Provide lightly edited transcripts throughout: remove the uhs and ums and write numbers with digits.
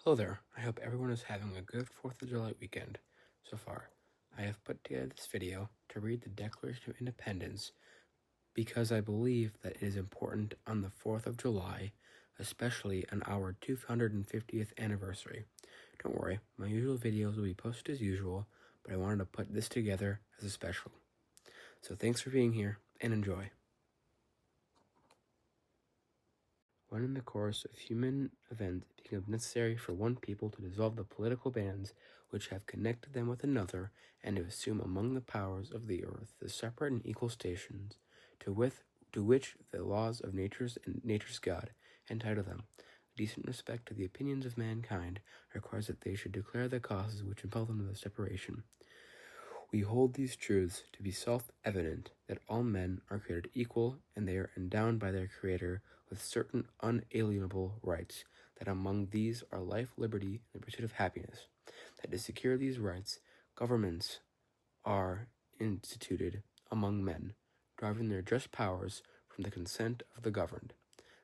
Hello there. I hope everyone is having a good 4th of July weekend so far. I have put together this video to read the Declaration of Independence because I believe that it is important on the 4th of July, especially on our 250th anniversary. Don't worry, my usual videos will be posted as usual, but I wanted to put this together as a special. So thanks for being here, and enjoy. When in the course of human events it becomes necessary for one people to dissolve the political bands which have connected them with another, and to assume among the powers of the earth the separate and equal stations to which the laws of nature's God entitle them, decent respect to the opinions of mankind requires that they should declare the causes which impel them to the separation. We hold these truths to be self-evident, that all men are created equal, and they are endowed by their Creator with certain unalienable rights, that among these are life, liberty, and the pursuit of happiness, that to secure these rights, governments are instituted among men, deriving their just powers from the consent of the governed,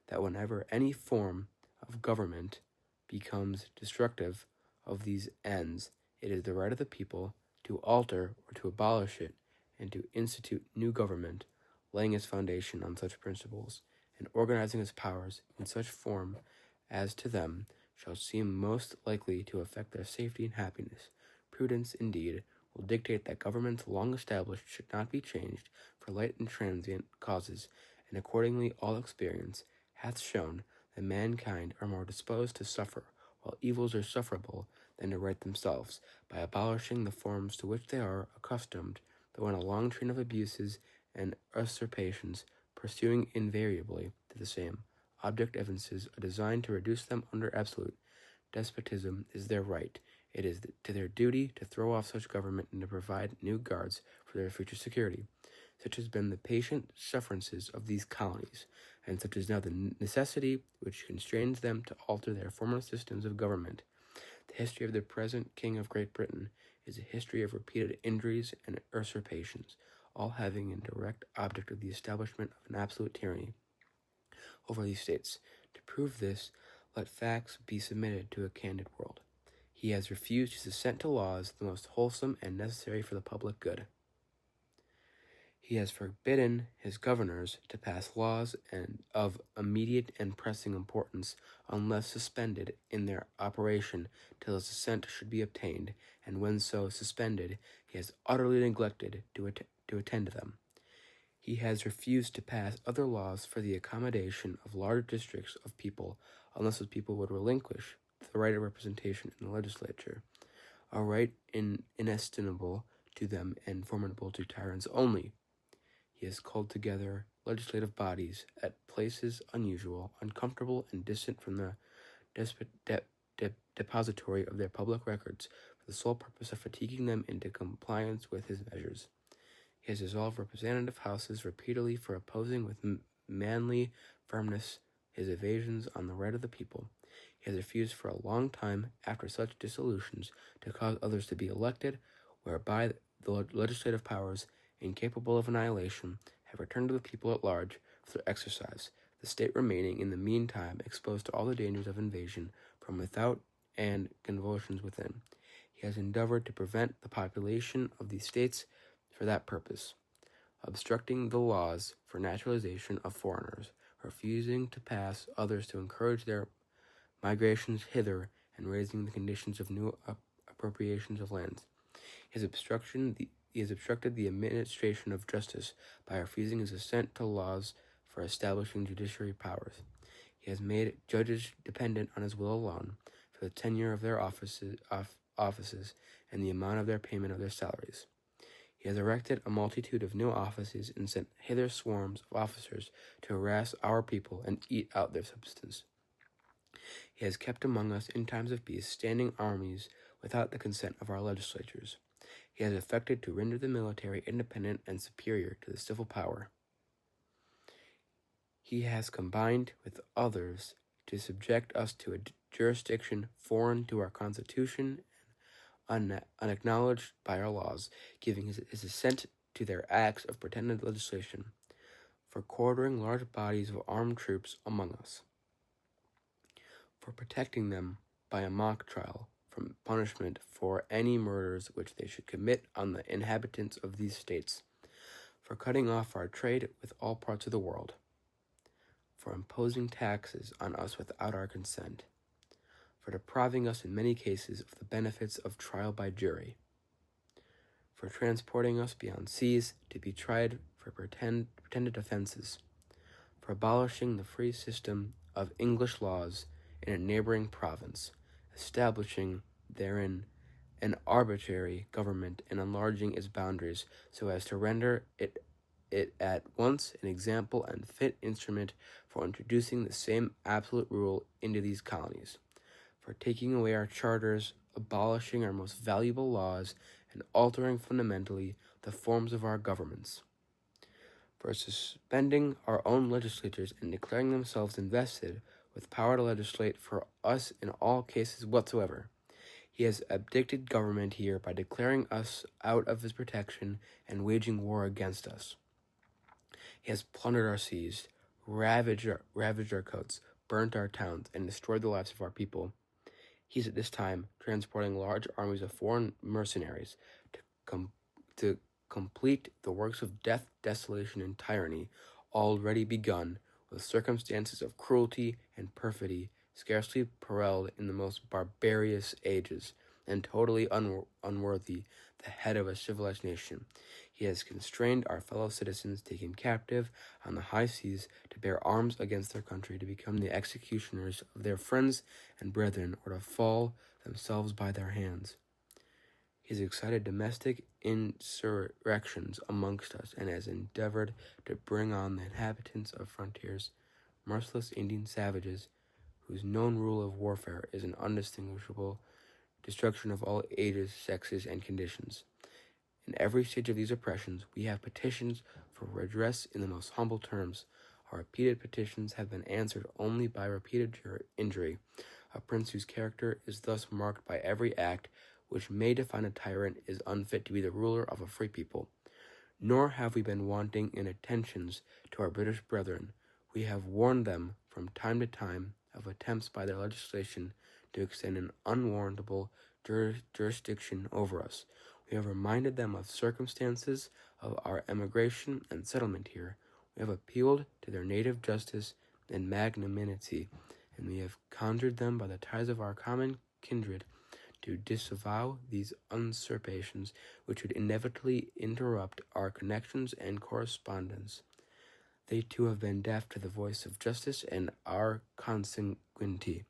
that whenever any form of government becomes destructive of these ends, it is the right of the people to alter or to abolish it, and to institute new government, laying its foundation on such principles, and organizing its powers in such form as to them shall seem most likely to affect their safety and happiness. Prudence, indeed, will dictate that governments long established should not be changed for light and transient causes, and accordingly all experience hath shown that mankind are more disposed to suffer, while evils are sufferable, than to right themselves, by abolishing the forms to which they are accustomed, though in a long train of abuses and usurpations, pursuing invariably to the same object evinces a design to reduce them under absolute despotism is their right. It is to their duty to throw off such government and to provide new guards for their future security. Such has been the patient sufferances of these colonies, and such is now the necessity which constrains them to alter their former systems of government. The history of the present King of Great Britain is a history of repeated injuries and usurpations, all having in direct object of the establishment of an absolute tyranny over these states. To prove this, let facts be submitted to a candid world. He has refused his assent to laws the most wholesome and necessary for the public good. He has forbidden his governors to pass laws of immediate and pressing importance unless suspended in their operation till his assent should be obtained, and when so suspended, he has utterly neglected to attend to them. He has refused to pass other laws for the accommodation of large districts of people unless those people would relinquish the right of representation in the legislature, a right inestimable to them and formidable to tyrants only. He has called together legislative bodies at places unusual, uncomfortable, and distant from the depository of their public records, for the sole purpose of fatiguing them into compliance with his measures. He has dissolved representative houses repeatedly for opposing with manly firmness his evasions on the right of the people. He has refused for a long time, after such dissolutions, to cause others to be elected, whereby the legislative powers, incapable of annihilation, have returned to the people at large for their exercise, the state remaining in the meantime exposed to all the dangers of invasion from without and convulsions within. He has endeavored to prevent the population of these states for that purpose, obstructing the laws for naturalization of foreigners, refusing to pass others to encourage their migrations hither, and raising the conditions of new appropriations of lands. He has obstructed the administration of justice by refusing his assent to laws for establishing judiciary powers. He has made judges dependent on his will alone for the tenure of their offices and the amount of their payment of their salaries. He has erected a multitude of new offices and sent hither swarms of officers to harass our people and eat out their substance. He has kept among us in times of peace standing armies without the consent of our legislatures. He has affected to render the military independent and superior to the civil power. He has combined with others to subject us to a jurisdiction foreign to our Constitution and unacknowledged by our laws, giving his assent to their acts of pretended legislation, for quartering large bodies of armed troops among us, for protecting them by a mock trial from punishment for any murders which they should commit on the inhabitants of these states, for cutting off our trade with all parts of the world, for imposing taxes on us without our consent, for depriving us in many cases of the benefits of trial by jury, for transporting us beyond seas to be tried for pretended offenses, for abolishing the free system of English laws in a neighboring province, establishing therein an arbitrary government and enlarging its boundaries so as to render it at once an example and fit instrument for introducing the same absolute rule into these colonies, for taking away our charters, abolishing our most valuable laws, and altering fundamentally the forms of our governments, for suspending our own legislatures and declaring themselves invested with power to legislate for us in all cases whatsoever. He has abdicated government here by declaring us out of his protection and waging war against us. He has plundered our seas, ravaged our coasts, burnt our towns, and destroyed the lives of our people. He is at this time transporting large armies of foreign mercenaries to complete the works of death, desolation, and tyranny already begun, with circumstances of cruelty and perfidy scarcely paralleled in the most barbarous ages, and totally unworthy the head of a civilized nation. He has constrained our fellow citizens taken captive on the high seas to bear arms against their country, to become the executioners of their friends and brethren, or to fall themselves by their hands. He has excited domestic insurrections amongst us, and has endeavored to bring on the inhabitants of frontiers merciless Indian savages, whose known rule of warfare is an undistinguishable destruction of all ages, sexes, and conditions. In every stage of these oppressions, we have petitions for redress in the most humble terms. Our repeated petitions have been answered only by repeated injury. A prince whose character is thus marked by every act which may define a tyrant is unfit to be the ruler of a free people. Nor have we been wanting in attentions to our British brethren. We have warned them from time to time of attempts by their legislation to extend an unwarrantable jurisdiction over us. We have reminded them of circumstances of our emigration and settlement here. We have appealed to their native justice and magnanimity, and we have conjured them by the ties of our common kindred to disavow these usurpations which would inevitably interrupt our connections and correspondence. They too have been deaf to the voice of justice and our consanguinity.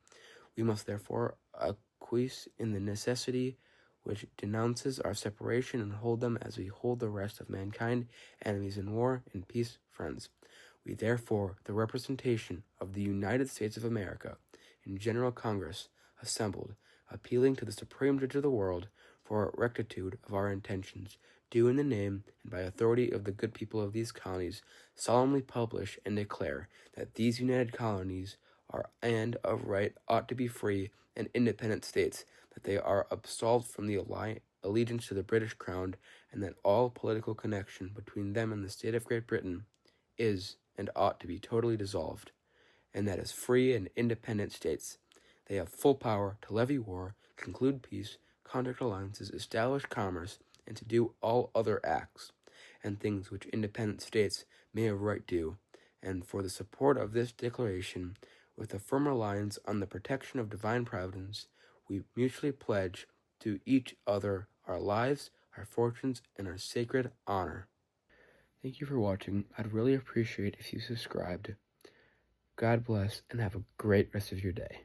We must therefore acquiesce in the necessity which denounces our separation, and hold them as we hold the rest of mankind, enemies in war, in peace, friends. We therefore, the representation of the United States of America, in General Congress, assembled, appealing to the Supreme Judge of the world for rectitude of our intentions, do in the name and by authority of the good people of these colonies solemnly publish and declare that these united colonies are and of right ought to be free and independent states, that they are absolved from the allegiance to the British crown, and that all political connection between them and the state of Great Britain is and ought to be totally dissolved, and that as free and independent states they have full power to levy war, conclude peace, contract alliances, establish commerce, and to do all other acts and things which independent states may of right do, and for the support of this declaration, with a firm reliance on the protection of divine providence, we mutually pledge to each other our lives, our fortunes, and our sacred honor. Thank you for watching. I'd really appreciate if you subscribed. God bless, and have a great rest of your day.